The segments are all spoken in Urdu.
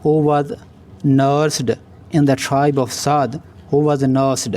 who was nursed in the tribe of Saad, who was nursed,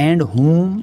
and whom,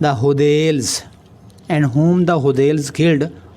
the Hudayls, and whom the Hudayls killed,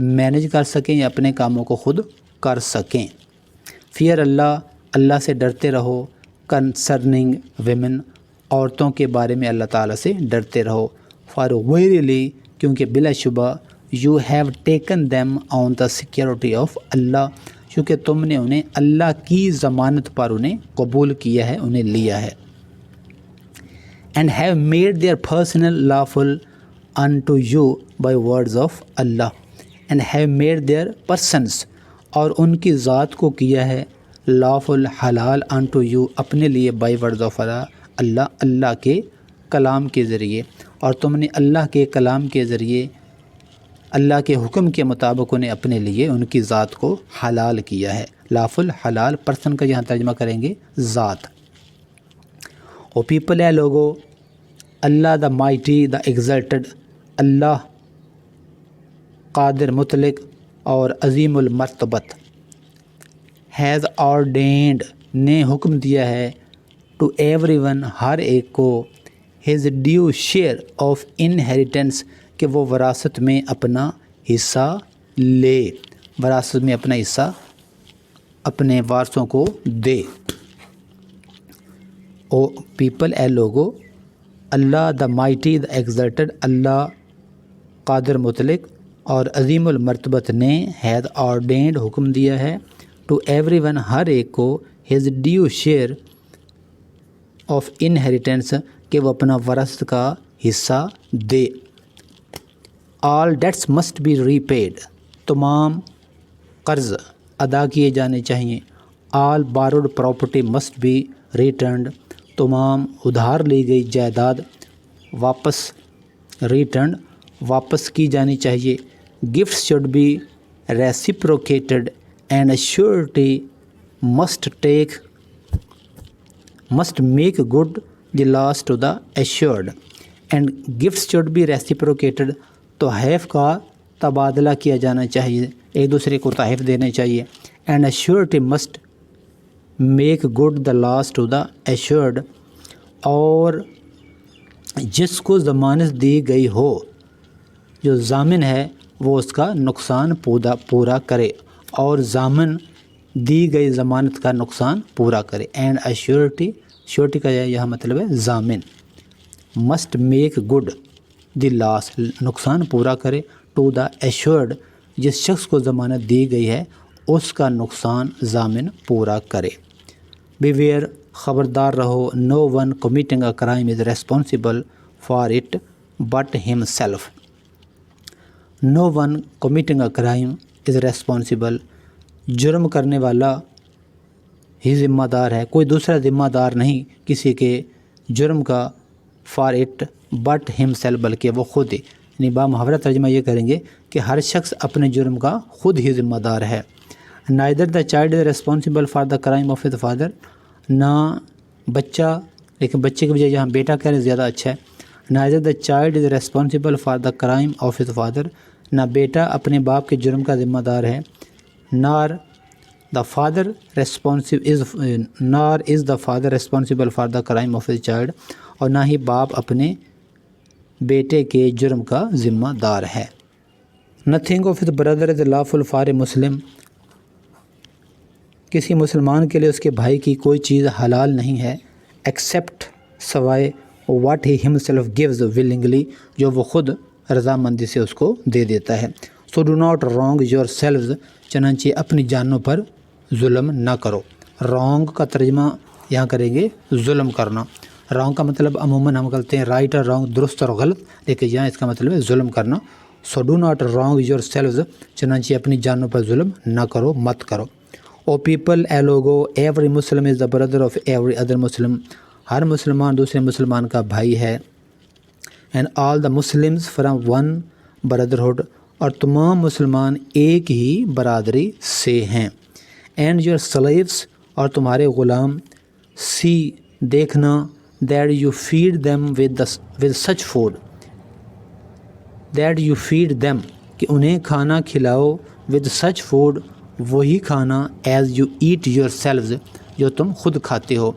manage کر سکیں یا اپنے کاموں کو خود کر سکیں۔ فیئر اللہ، اللہ سے ڈرتے رہو۔ کنسرننگ ویمن، عورتوں کے بارے میں اللہ تعالیٰ سے ڈرتے رہو۔ فار ویریلی، کیونکہ بلا شبہ، you have taken them on the security of Allah, کیونکہ تم نے انہیں اللہ کی ضمانت پر انہیں قبول کیا ہے، انہیں لیا ہے۔ And have made their personal lawful unto you by words of Allah, and have made their persons، اور ان کی ذات کو کیا ہے lawful حلال unto you اپنے لیے by words of اللہ، اللہ کے کلام کے ذریعے، اور تم نے اللہ کے کلام کے ذریعے اللہ کے حکم کے مطابق انہیں اپنے لیے ان کی ذات کو حلال کیا ہے۔ lawful حلال، پرسن کا یہاں ترجمہ کریں گے ذات۔ او پیپل ہے لوگو، اللہ دا مائٹی دا ایگزلٹڈ، اللہ قادر مطلق اور عظیم المرتبت، ہیز آرڈینڈ نے حکم دیا ہے، ٹو ایوری ون ہر ایک کو، his due share of inheritance کہ وہ وراثت میں اپنا حصہ لے، وراثت میں اپنا حصہ اپنے وارثوں کو دے۔ او پیپل اے لوگو، اللہ دا مائٹی دا ایگزلٹڈ، اللہ قادر مطلق اور عظیم المرتبت نے ہیز آرڈینڈ حکم دیا ہے، ٹو ایوری ون ہر ایک کو، his due share of inheritance کہ وہ اپنا وراثت کا حصہ دے۔ All debts must be repaid, تمام قرض ادا کیے جانے چاہیے۔ All borrowed property must be returned, تمام ادھار لی گئی جائیداد واپس ریٹرنڈ واپس کی جانی چاہیے۔ Gifts should be reciprocated and surety must make good the loss to the assured, and gifts should be reciprocated, تحائف کا تبادلہ کیا جانا چاہیے، ایک دوسرے کو تحائف دینے چاہیے۔ And assurity must make good the loss to the assured, اور جس کو ضمانت دی گئی ہو، جو ضامن ہے، وہ اس کا نقصان پورا کرے، اور ضامن دی گئی ضمانت کا نقصان پورا کرے۔ اینڈ ایشورٹی، شیورٹی کا یہاں مطلب ہے ضامن، مسٹ میک گڈ دی لاس نقصان پورا کرے، ٹو دا ایشورڈ جس شخص کو ضمانت دی گئی ہے اس کا نقصان ضامن پورا کرے۔ بیویئر، خبردار رہو، no one committing a crime is responsible for it but himself, no one committing a crime is responsible, جرم کرنے والا ہی ذمہ دار ہے، کوئی دوسرا ذمہ دار نہیں کسی کے جرم کا، فار اٹ بٹ ہم سیلف بلکہ وہ خود ہی، یعنی بامحاورہ ترجمہ یہ کریں گے کہ ہر شخص اپنے جرم کا خود ہی ذمہ دار ہے۔ Neither the child is responsible for the crime of his father, نہ بچہ، لیکن بچے کے بجائے یہاں بیٹا کہہ رہے زیادہ اچھا ہے۔ Neither the child is responsible for the crime of his father, نہ بیٹا اپنے باپ کے جرم کا ذمہ دار ہے، نار the father is the father responsible for the crime of his child, اور نہ ہی باپ اپنے بیٹے کے جرم کا ذمہ دار ہے۔ Nothing of his brother is lawful for a Muslim, کسی مسلمان کے لیے اس کے بھائی کی کوئی چیز حلال نہیں ہے، ایکسیپٹ سوائے what he himself gives willingly, جو وہ خود رضامندی سے اس کو دے دیتا ہے۔ سو do not wrong yourselves, چنانچہ اپنی جانوں پر ظلم نہ کرو۔ رانگ کا ترجمہ یہاں کریں گے ظلم کرنا۔ رانگ کا مطلب عموماً ہم کرتے ہیں رائٹ اور رانگ، درست اور غلط، لیکن یہاں اس کا مطلب ہے ظلم کرنا۔ So do not wrong yourselves, چنانچہ اپنی جانوں پر ظلم نہ کرو، مت کرو۔ او پیپل، اے لوگو، every Muslim is the brother of every other Muslim, ہر مسلمان دوسرے مسلمان کا بھائی ہے۔ And all the Muslims from one brotherhood, اور تمام مسلمان ایک ہی برادری سے ہیں۔ اینڈ یور سلیوس، اور تمہارے غلام، سی دیکھنا، that you feed them with such food, that you feed them کہ انہیں کھانا کھلاؤ، ود سچ فوڈ وہی کھانا، as you eat yourselves جو تم خود کھاتے ہو،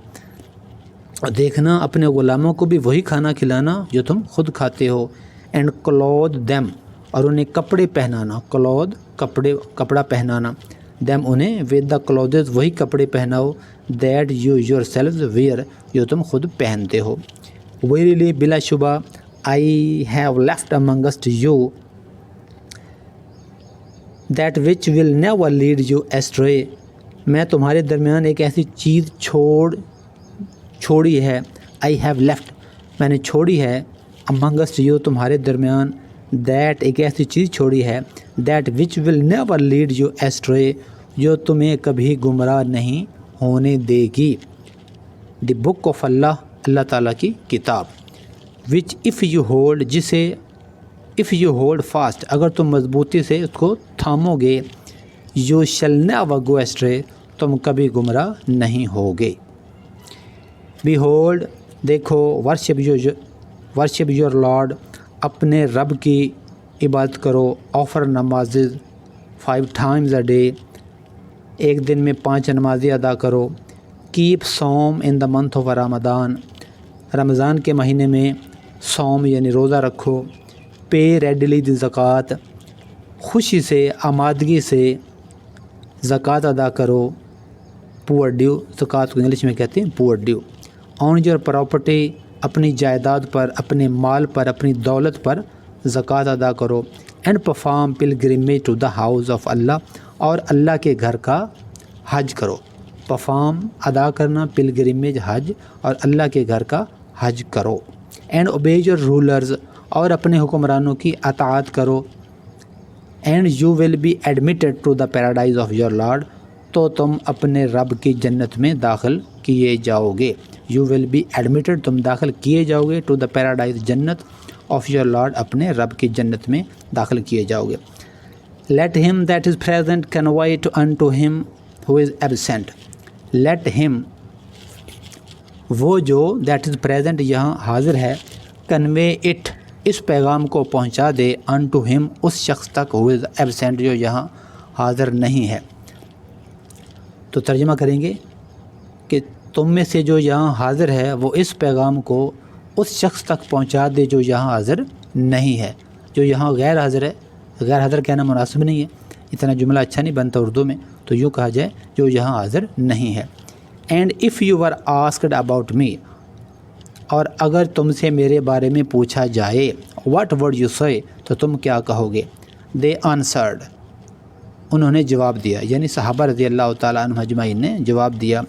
اور دیکھنا اپنے غلاموں کو بھی وہی کھانا کھلانا جو تم خود کھاتے ہو۔ اینڈ کلوتھ دیم، اور انہیں کپڑے پہنانا، کلوتھ کپڑا پہنانا، دیم انہیں ود دا کلوتھز وہی کپڑے پہناؤ that you yourselves wear جو تم خود پہنتے ہو. ویریلی بلا شبہ I have left amongst you that which will never lead you astray. میں تمہارے درمیان ایک ایسی چیز چھوڑی ہے. آئی ہیو لیفٹ میں نے چھوڑی ہے، امنگسٹ یو تمہارے درمیان، دیٹ ایک ایسی چیز چھوڑی ہے، that which will never lead you astray جو تمہیں کبھی گمراہ نہیں ہونے دے گی. دی بک آف اللہ، اللہ تعالیٰ کی کتاب. وچ اف یو ہولڈ جسے اف یو ہولڈ فاسٹ اگر تم مضبوطی سے اس کو تھامو گے، یو شل نیور گو ایسٹرے تم کبھی گمراہ نہیں ہوگے. بی ہولڈ دیکھو، ورشپ یور لارڈ اپنے رب کی عبادت کرو، آفر نمازز 5 times a day ایک دن میں 5 نمازیں ادا کرو. کیپ صوم ان the month of Ramzan Ramzan کے مہینے میں صوم یعنی روزہ رکھو. پے ریڈلی دی زکوٰۃ خوشی سے آمادگی سے زکوٰۃ ادا کرو. پور ڈیو زکوٰۃ کو انگلش میں کہتے ہیں پور ڈیو. آن یور پراپرٹی اپنی جائیداد پر، اپنے مال پر، اپنی دولت پر زکوٰۃ ادا کرو. And perform pilgrimage to the house of Allah اور اللہ کے گھر کا حج کرو. پرفارم ادا کرنا، پلگرمیج حج، اور اللہ کے گھر کا حج کرو. اینڈ اوبے یور رولرز اور اپنے حکمرانوں کی اطاعت کرو. And you will be admitted to the paradise of your lord تو تم اپنے رب کی جنت میں داخل کیے جاؤ گے. یو ول بی ایڈمیٹڈ تم داخل کیے جاؤ گے، ٹو دا پیراڈائز جنت آف یور لارڈ اپنے رب کی جنت میں داخل کیے جاؤ گے. Let him that is present convey to unto him who is absent. Late ہم وہ جو دیٹ از پریزنٹ یہاں حاضر ہے، کنوے اٹ اس پیغام کو پہنچا دے، ان ٹو ہم اس شخص تک ہو از ایبسینٹ جو یہاں حاضر نہیں ہے. تو ترجمہ کریں گے کہ تم میں سے جو یہاں حاضر ہے وہ اس پیغام کو اس شخص تک پہنچا دے جو یہاں حاضر نہیں ہے. جو یہاں غیر حاضر ہے، غیر حاضر کہنا مناسب نہیں ہے، اتنا جملہ اچھا نہیں بنتا اردو میں، تو یوں کہا جائے جو یہاں حاضر نہیں ہے. And if you are asked about me اور اگر تم سے میرے بارے میں پوچھا جائے، واٹ ورڈ یو سے تو تم کیا کہو گے. دے آنسرڈ انہوں نے جواب دیا، یعنی صحابہ رضی اللہ تعالیٰ عنہ اجمعین نے جواب دیا.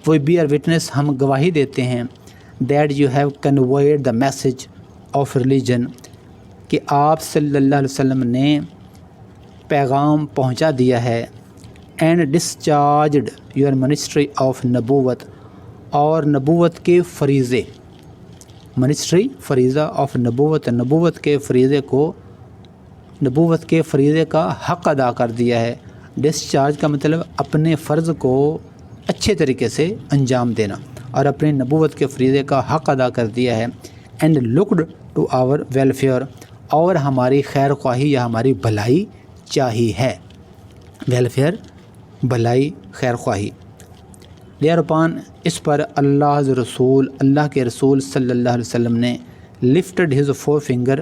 وہ بیئر وٹنس ہم گواہی دیتے ہیں، that you have conveyed the message of religion کہ آپ صلی اللہ علیہ وسلم نے پیغام پہنچا دیا ہے. اینڈ ڈسچارجڈ یور منسٹری آف نبوت اور نبوت کے فریضے، منسٹری فریضہ آف نبوت، نبوت کے فریضے کا حق ادا کر دیا ہے. ڈسچارج کا مطلب اپنے فرض کو اچھے طریقے سے انجام دینا، اور اپنے نبوت کے فریضے کا حق ادا کر دیا ہے. And looked to our welfare اور ہماری خیر خواہی یا ہماری بھلائی چاہی ہے. ویلفیئر بھلائی خیر خواہی. دیئر اپان اس پر اللہ کے رسول صلی اللہ علیہ وسلم نے لفٹڈ ہز 4 فنگر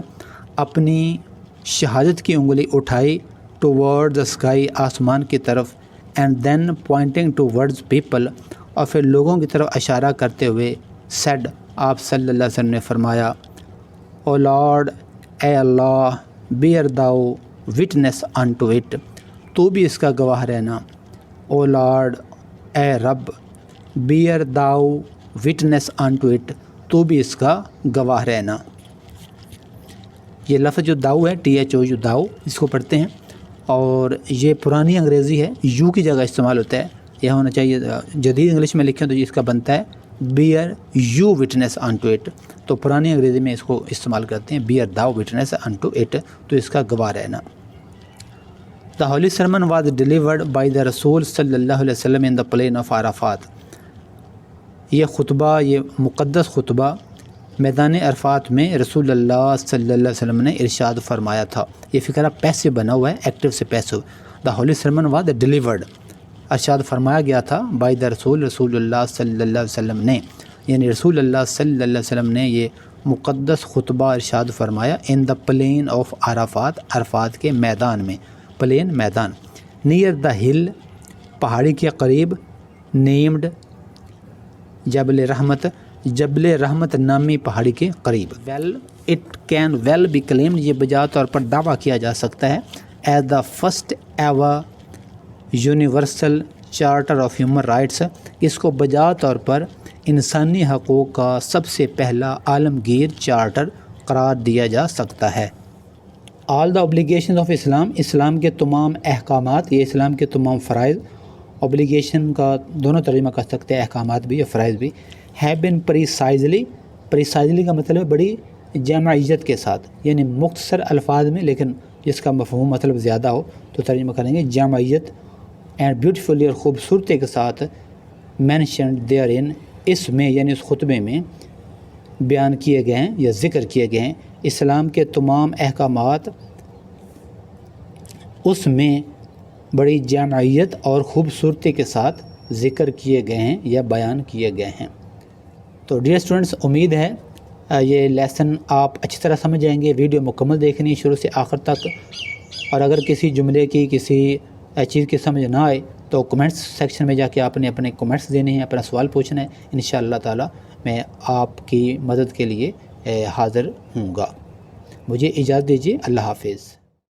اپنی شہادت کی انگلی اٹھائی، ٹو ورڈ دا اسکائی آسمان کی طرف. And then pointing towards people اور پھر لوگوں کی طرف اشارہ کرتے ہوئے سیڈ آپ صلی اللہ علیہ وسلم نے فرمایا، او لارڈ اے اللہ، bear thou witness unto it تو بھی اس کا گواہ رہنا. او لارڈ اے رب، beer thou witness unto it تو بھی اس کا گواہ رہنا. یہ لفظ جو داؤ ہے THOU داؤ اس کو پڑھتے ہیں، اور یہ پرانی انگریزی ہے، یو کی جگہ استعمال ہوتا ہے. یہ ہونا چاہیے جدید انگلش میں لکھیں تو اس کا بنتا ہے bear you witness unto it, تو پرانی انگریزی میں اس کو استعمال کرتے ہیں beer thou witness unto it تو اس کا گواہ رہنا. دا holy sermon was delivered by the رسول صلی اللہ علیہ وسلم ان دا پلین آف عرفات. یہ خطبہ، یہ مقدس خطبہ میدان عرفات میں رسول اللہ صلی اللہ علیہ وسلم نے ارشاد فرمایا تھا. یہ فقرہ پیسو بنا ہوا ہے، ایکٹیو سے passive. The holy sermon was delivered ارشاد فرمایا گیا تھا بائی دا رسول اللہ صلی اللہ علیہ وسلم نے، یعنی رسول اللہ صلی اللہ علیہ وسلم نے یہ مقدس خطبہ ارشاد فرمایا in the plain of Arafat, عرفات کے میدان میں، پلین میدان، نیئر دا ہل پہاڑی کے قریب، نیمڈ جبل رحمت، جبل رحمت نامی پہاڑی کے قریب، well it can well be claimed, یہ بجا طور پر دعویٰ کیا جا سکتا ہے as the first ever universal charter of human rights, اس کو بجا طور پر انسانی حقوق کا سب سے پہلا عالمگیر چارٹر قرار دیا جا سکتا ہے۔ آل دا اوبلیگیشنز آف اسلام، اسلام کے تمام احکامات، یہ اسلام کے تمام فرائض، اوبلیگیشن کا دونوں ترجمہ کر سکتے ہیں، احکامات بھی یا فرائض بھی، ہیو بن پریسائزلی کا مطلب ہے بڑی جامعیت کے ساتھ، یعنی مختصر الفاظ میں لیکن جس کا مفہوم مطلب زیادہ ہو تو ترجمہ کریں گے جامعیت، اینڈ بیوٹیفلی اور خوبصورتی کے ساتھ، مینشنڈ دیئر ان، اس میں یعنی اس خطبے میں بیان کیے گئے ہیں یا ذکر کیے گئے ہیں اسلام کے تمام احکامات، اس میں بڑی جامعیت اور خوبصورتی کے ساتھ ذکر کیے گئے ہیں یا بیان کیے گئے ہیں۔ تو ڈیئر اسٹوڈنٹس، امید ہے یہ لیسن آپ اچھی طرح سمجھ جائیں گے، ویڈیو مکمل دیکھنی شروع سے آخر تک، اور اگر کسی جملے کی کسی چیز کی سمجھ نہ آئے تو کمنٹس سیکشن میں جا کے آپ نے اپنے کمنٹس دینے ہیں، اپنا سوال پوچھنا ہے، انشاءاللہ تعالی میں آپ کی مدد کے لیے حاضر ہوں گا۔ مجھے اجازت دیجیے، اللہ حافظ۔